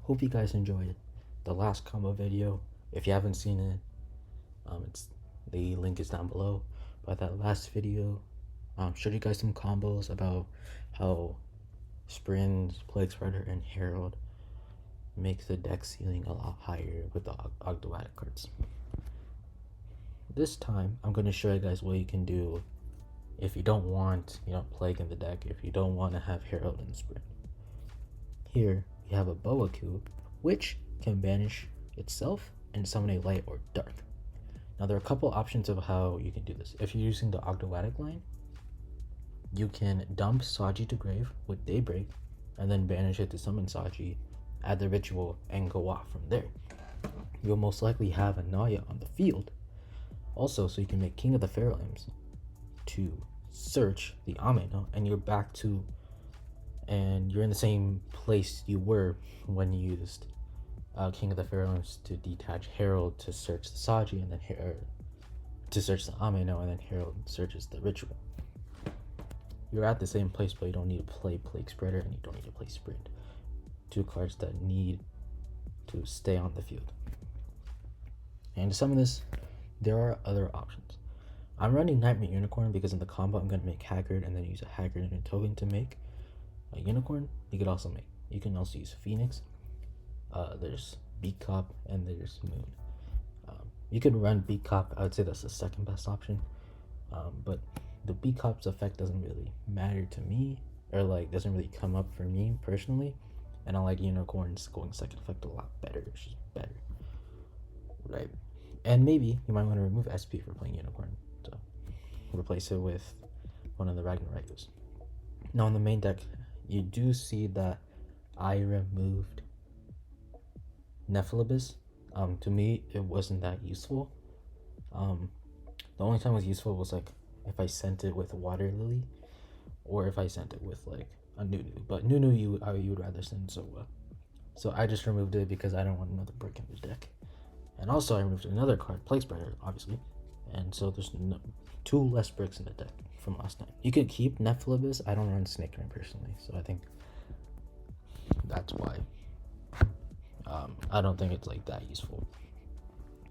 Hope you guys enjoyed the last combo video. If you haven't seen it, it's the link is down below. But that last video showed you guys some combos about how Sprints, plaguespreader, and herald make the deck ceiling a lot higher with the Ogdoadic cards. This time, I'm going to show you guys what you can do if you don't want, plague in the deck, if you don't want to have herald and sprint. Here, we have a Bao A Qu, which can banish itself and summon a light or dark. Now, there are a couple options of how you can do this. If you're using the Ogdoadic line, you can dump Saji to grave with Daybreak, and then banish it to summon Saji, add the ritual, and go off from there. You'll most likely have a Nauya on the field, also, so you can make King of the Feral Imps to search the Ameno, and you're back to, and you're in the same place you were when you used King of the Feral Imps to detach Herald to search the Saji, and then to search the Ameno, and then Herald searches the ritual. You're at the same place, but you don't need to play plaguespreader, and you don't need to play sprind. Two cards that need to stay on the field. And to summon this, there are other options. I'm running Nightmare Unicorn because in the combo I'm going to make Haggard and then use a Haggard and a token to make a Unicorn. You can also use Phoenix. There's Beat Cop and there's Moon. You could run Beat Cop. I would say that's the second best option. But the Beat Cop's effect doesn't really matter to me, or doesn't really come up for me personally. And I like Unicorns going second effect a lot better. It's just better, right? And maybe you might want to remove SP for playing Unicorn to replace it with one of the Ragnarok's. Now, in the main deck, you do see that I removed Nephalibis. To me, it wasn't that useful. The only time it was useful was if I sent it with Water Lily, or if I sent it with a Nunu. But Nunu, you would rather send Zoa. So I just removed it because I don't want another brick in the deck. And also I removed another card, plaguespreader, obviously. And so there's two less bricks in the deck from last time. You could keep Nephalibis. I don't run Snake Rain personally, so I think that's why. I don't think it's that useful.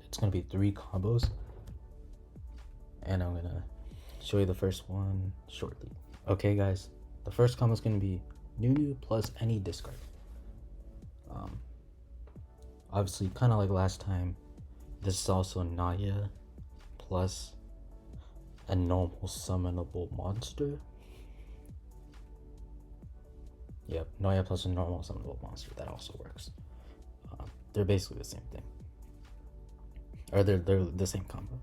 It's gonna be 3 combos, and I'm gonna show you the first one shortly. Okay, guys, the first combo is gonna be Nunu plus any discard. Obviously, kind of like last time, this is also Nauya plus a normal summonable monster. Yep, Nauya plus a normal summonable monster. That also works. They're basically the same thing. Or they're the same combo.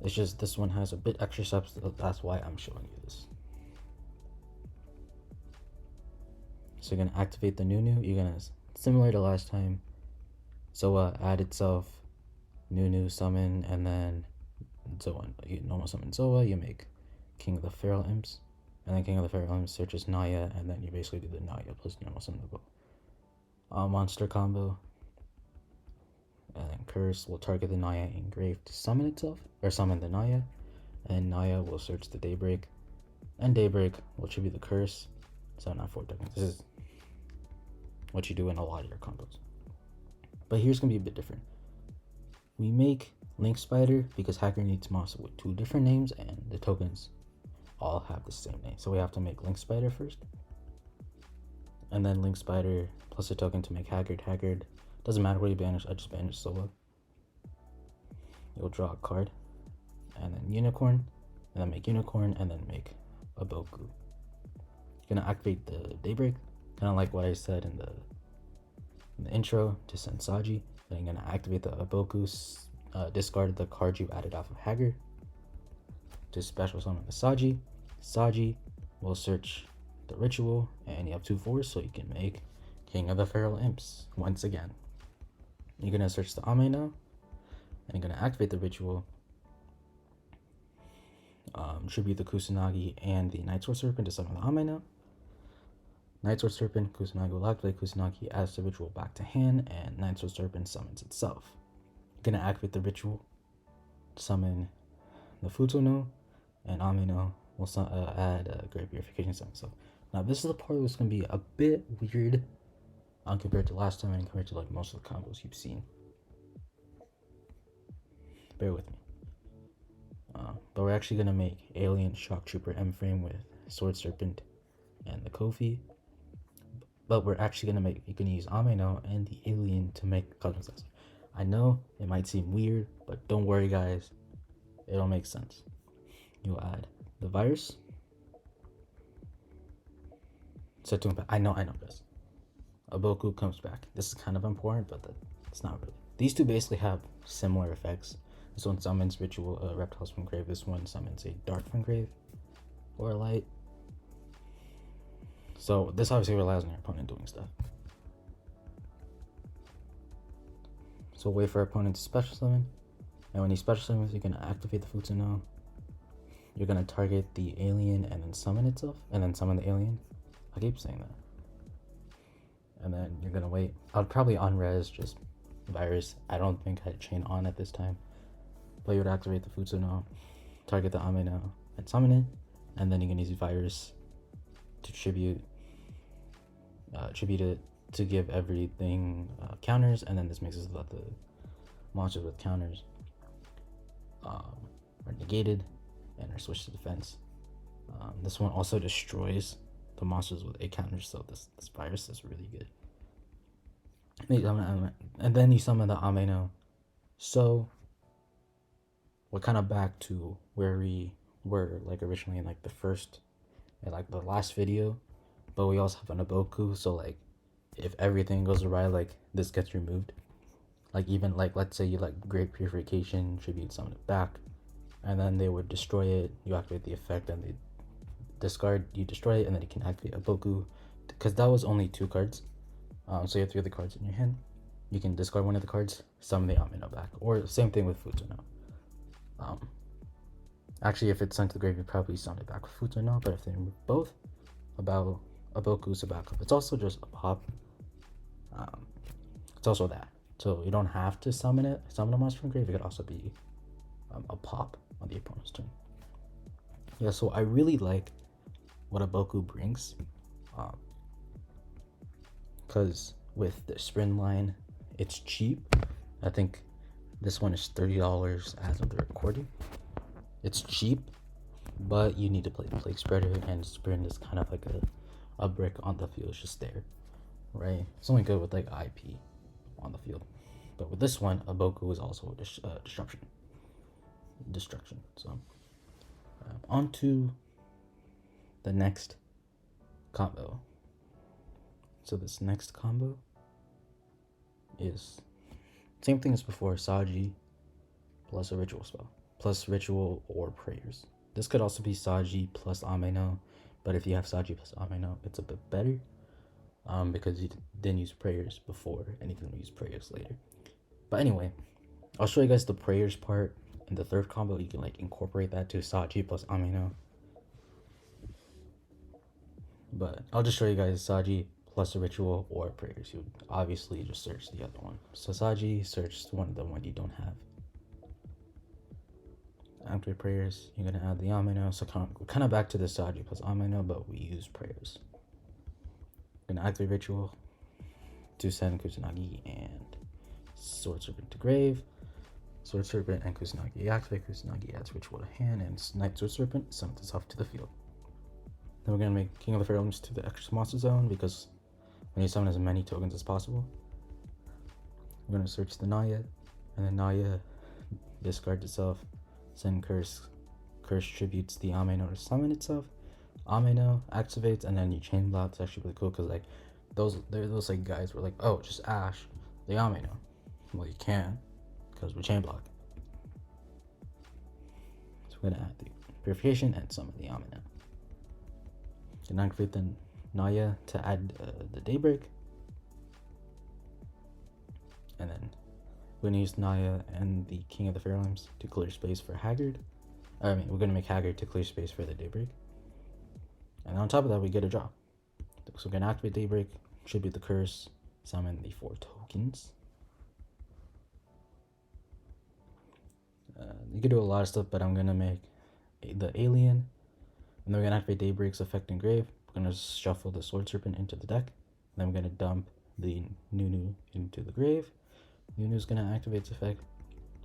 It's just this one has a bit extra steps. That's why I'm showing you this. So you're gonna activate the Nunu. You're gonna, similar to last time, Zoa add itself, Nunu summon, and then Zoa, you normal summon Zoa, you make King of the Feral Imps, and then King of the Feral Imps searches Nauya, and then you basically do the Nauya plus normal summonable monster combo. And then Curse will target the Nauya in grave to summon itself, or summon the Nauya, and Nauya will search the Daybreak, and Daybreak will tribute the Curse, so not 4 tokens. This is what you do in a lot of your combos. But here's gonna be a bit different. We make Link Spider because Hacker needs monster with 2 different names, and the tokens all have the same name. So we have to make Link Spider first, and then Link Spider plus a token to make Haggard. Haggard doesn't matter what you banish. I just banish Solo. You'll draw a card, and then Unicorn, and then make Unicorn, and then make a Bao A Qu. You're gonna activate the Daybreak, kind of like what I said in the intro to send Saji. Then you're gonna activate the A Bao A Qu, discard the card you added off of Haggard to special summon the Saji. Saji will search the ritual, and you have 2 4s, so you can make King of the Feral Imps once again. You're gonna search the Ameno, and you're gonna activate the ritual, tribute the Kusanagi and the Nightsword Serpent to summon the Ameno. Nightsword Serpent, Kusanagi will activate. Kusanagi adds the ritual back to hand, and Nightsword Serpent summons itself. You're gonna activate the ritual, summon the Futono, and Ameno will add a Great Purification summon itself. Now, this is the part that's gonna be a bit weird compared to last time and compared to like most of the combos you've seen. Bear with me. But we're actually gonna make Alien Shock Trooper M frame with Sword Serpent and the Kofi. But we're actually gonna make, you can use Ameno and the Alien to make custom sets. I know it might seem weird, but don't worry guys, it'll make sense. You'll add the virus. Set to impact. I know guys. A Bao A Qu comes back. This is kind of important, but it's not really. These two basically have similar effects. This one summons ritual reptiles from grave. This one summons a dart from grave or a light. So this obviously relies on your opponent doing stuff. So wait for our opponent to special summon, and when he special summons, you're gonna activate the Futsuno. You're gonna target the alien and then summon itself, and then summon the alien. I keep saying that. And then you're gonna wait. I'll probably unres just virus. I don't think I'd chain on at this time. But you would activate the Futsuno, target the Ameno, and summon it, and then you can use virus to tribute it to give everything counters, and then this makes it so that the monsters with counters are negated and are switched to defense. This one also destroys the monsters with a counter, so this virus is really good. And then you summon the Ameno. So we're kind of back to where we were like originally in like the first and like the last video, but we also have an A Bao A Qu, so like if everything goes awry, like this gets removed. Like even like let's say you like Great Purification, tribute summon it back, and then they would destroy it, you activate the effect, and they discard, you destroy it, and then you can activate A Bao A Qu, because that was only 2 cards. So you have 3 other cards in your hand. You can discard one of the cards, summon the Ameno back, or same thing with Futsuno. Actually, if it's sent to the grave, you probably summon it back with Futsuno, but if they remove both, A Bao A Qu's a backup. It's also just a pop. It's also that. So you don't have to summon it. Summon a monster from grave. It could also be a pop on the opponent's turn. Yeah, so I really like what A Bao A Qu brings. Because with the sprind line, it's cheap. I think this one is $30 as of the recording. It's cheap, but you need to play the plaguespreader, and sprind is kind of like a brick on the field. It's just there, right? It's only good with like IP on the field, but with this one, A Bao A Qu is also destruction. So on to the next combo. So this next combo is same thing as before: Saji plus a ritual spell plus ritual or prayers. This could also be Saji plus Ameno, but if you have Saji plus Ameno, it's a bit better because you didn't use prayers before and you can use prayers later. But anyway, I'll show you guys the prayers part in the third combo. You can like incorporate that to Saji plus Ameno. But I'll just show you guys Saji plus a ritual or prayers. You would obviously just search the other one. So Saji, search the one you don't have. After prayers, you're gonna add the Ameno. So kind of back to the Saji plus Ameno, but we use prayers. You're gonna activate ritual to send Kusanagi and Sword Serpent to grave. Sword Serpent and Kusanagi activate. Kusanagi adds ritual to hand, and Night Sword Serpent summons itself to the field. Then we're gonna make King of the Pharaohs to the extra monster zone, because when you summon as many tokens as possible. We're gonna search the Nauya, and then Nauya discards itself. Send curse tributes the Ameno to summon itself. Ameno activates, and then you chain block. It's actually really cool because like those like guys were like, oh, just Ash the Ameno. Well, you can because we chain block. So we're gonna add the purification and summon the Ameno. Then activate the Nauya to add the Daybreak, and then we're gonna use Nauya and the King of the Pharaohs to clear space for Haggard. We're gonna make Haggard to clear space for the Daybreak. And on top of that, we get a draw. So we're gonna activate Daybreak, tribute the curse, summon the 4 tokens. You can do a lot of stuff, but I'm gonna make the Alien, and then we're gonna activate Daybreak's effect in grave. We're gonna shuffle the Sword Serpent into the deck. And then we're gonna dump the Nunu into the grave. Nunu's gonna activate its effect,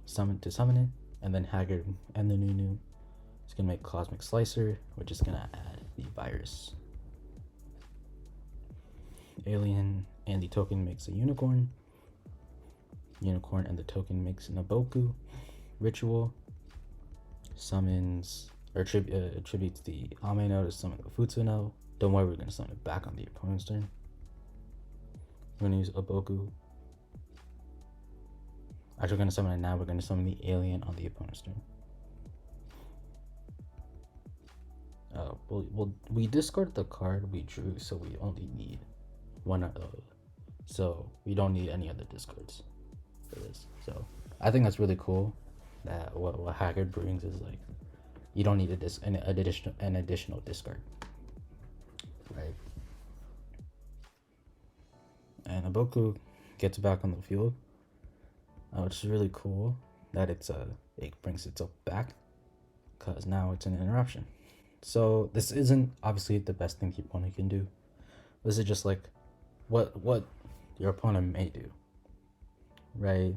summon it, and then Haggard and the Nunu is gonna make Cosmic Slicer, which is gonna add the virus. Alien and the token makes a unicorn. Unicorn and the token makes an A Bao A Qu. Ritual summons or attributes the Ameno to summon the Futsuno. Don't worry, we're gonna summon it back on the opponent's turn. We're gonna use A Bao A Qu. Actually, we're gonna summon it now. We're gonna summon the alien on the opponent's turn. We discarded the card we drew, so we only need one of those. So we don't need any other discards for this. So I think that's really cool. That what Haggard brings is like you don't need an additional discard, right? And A Bao A Qu gets back on the field, which is really cool. That it brings itself back because now it's an interruption. So this isn't obviously the best thing the opponent can do. This is just like what your opponent may do, right?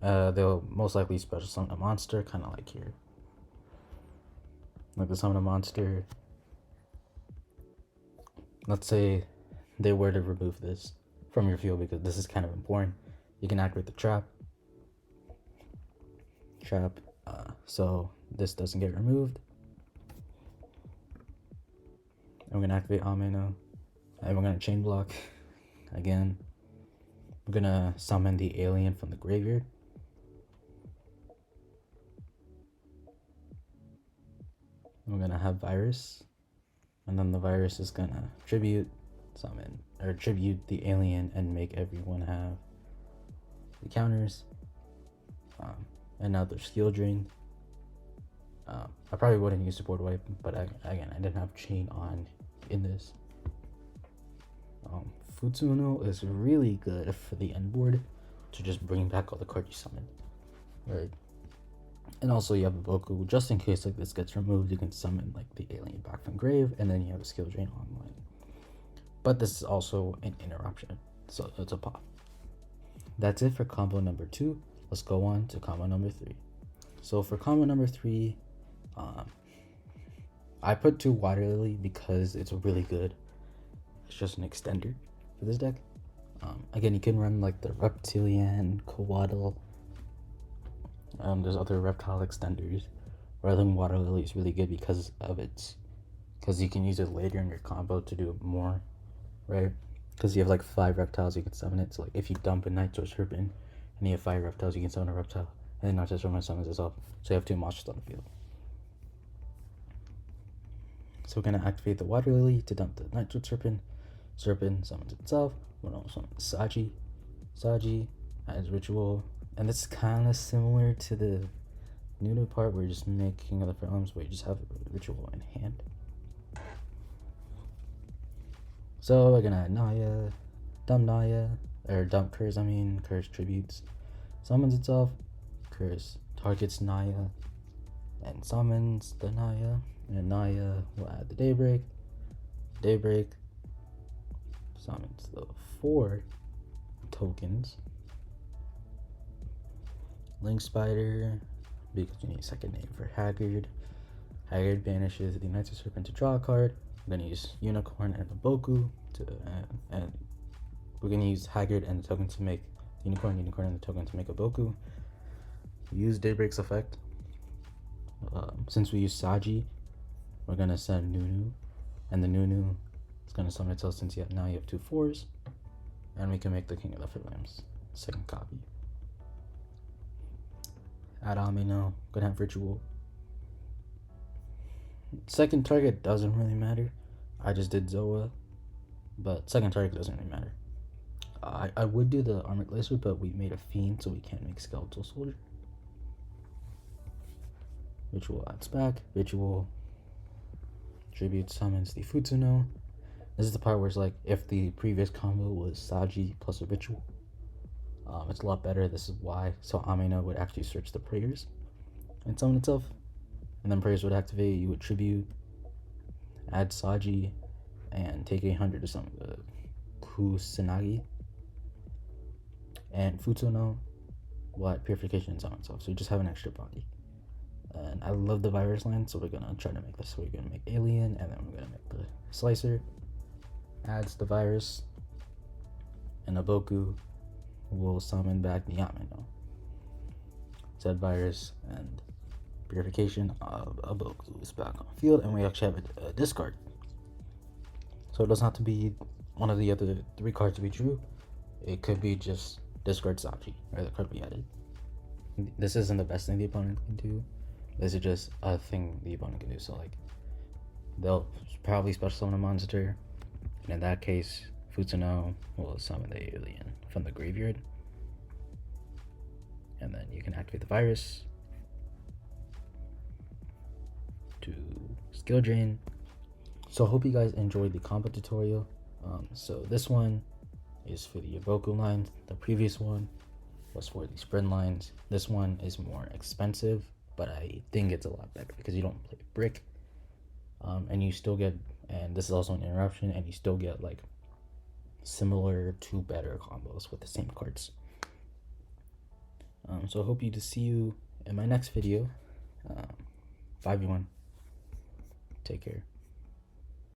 They'll most likely special summon a monster, kind of like here. Like to summon a monster. Let's say they were to remove this from your field because this is kind of important. You can activate the trap. So this doesn't get removed. And we're gonna activate Ameno, and we're gonna chain block again. We're gonna summon the alien from the graveyard. We're gonna have virus, and then the virus is gonna tribute the alien and make everyone have the counters. And now they're skill drained. I probably wouldn't use support wipe, but I didn't have chain on in this. Futsuno is really good for the end board to just bring back all the cards you summoned, right? And also you have A Bao A Qu, just in case like this gets removed, you can summon like the alien back from grave, and then you have a skill drain online. But this is also an interruption, so it's a pop. That's it for combo number 2. Let's go on to combo number 3. So for combo number 3, I put 2 Water Lily because it's really good. It's just an extender for this deck. Again, you can run like the Reptilian, Coatl. There's other reptile extenders. But I think Water Lily is really good because you can use it later in your combo to do more, right? Because you have like 5 reptiles, you can summon it. So like if you dump a Nitro Serpent and you have 5 reptiles, you can summon a reptile, and then Nitro Serpent summons itself. So you have 2 monsters on the field. So we're gonna activate the Water Lily to dump the Nitro Serpent. Serpent summons itself. We're gonna summon Saji. Saji adds ritual, and this is kind of similar to the Nunu part where you're just making other realms, but you just have a ritual in hand. So we're gonna add Nauya, dump Nauya, or dump Curse. Curse tributes, summons itself. Curse targets Nauya and summons the Nauya, and Nauya will add the Daybreak. Daybreak summons the 4 tokens. Link Spider, because you need a second name for Haggard. Haggard banishes the Nitro Serpent to draw a card. We're gonna use Unicorn and A Bao A Qu and we're gonna use Haggard and the token to make Unicorn and the token to make A Bao A Qu. We use Daybreak's effect. Since we use Saji, we're gonna send Nunu, and the Nunu is gonna summon itself since now you have 2 4s, and we can make the King of the Flames second copy. Add Ameno, gonna have ritual. Second target doesn't really matter. I just did Zoa, but second target doesn't really matter. I would do the Armored Lacer, but we made a Fiend, so we can't make Skeletal Soldier. Ritual adds back. Ritual tribute summons the Futsuno. This is the part where it's like if the previous combo was Saji plus a ritual, it's a lot better. This is why. So Ameno would actually search the prayers and summon itself, and then prayers would activate. You would tribute, add Saji, and take 800 to summon the Kusanagi. And Futsuno will add Purification and summon itself, so you just have an extra body. And I love the virus line, so we're gonna try to make this. So we're gonna make Alien, and then we're gonna make the Slicer. Adds the virus, and Aboku will summon back the Yameno. Said virus and Purification of Aboku is back on the field, and we actually have a discard. So it doesn't have to be one of the other 3 cards we drew. It could be just discard Saji, or the card we added. This isn't the best thing the opponent can do. This is just a thing the opponent can do. So like, they'll probably special summon a monster, and in that case, Futsuno will summon the alien from the graveyard, and then you can activate the virus to skill drain. So I hope you guys enjoyed the combo tutorial. So this one is for the Aboku lines. The previous one was for the sprint lines. This one is more expensive, but I think it's a lot better because you don't play brick, and you still get, and this is also an interruption, and you still get like similar to better combos with the same cards. So I hope to see you in my next video. Bye everyone. Take care.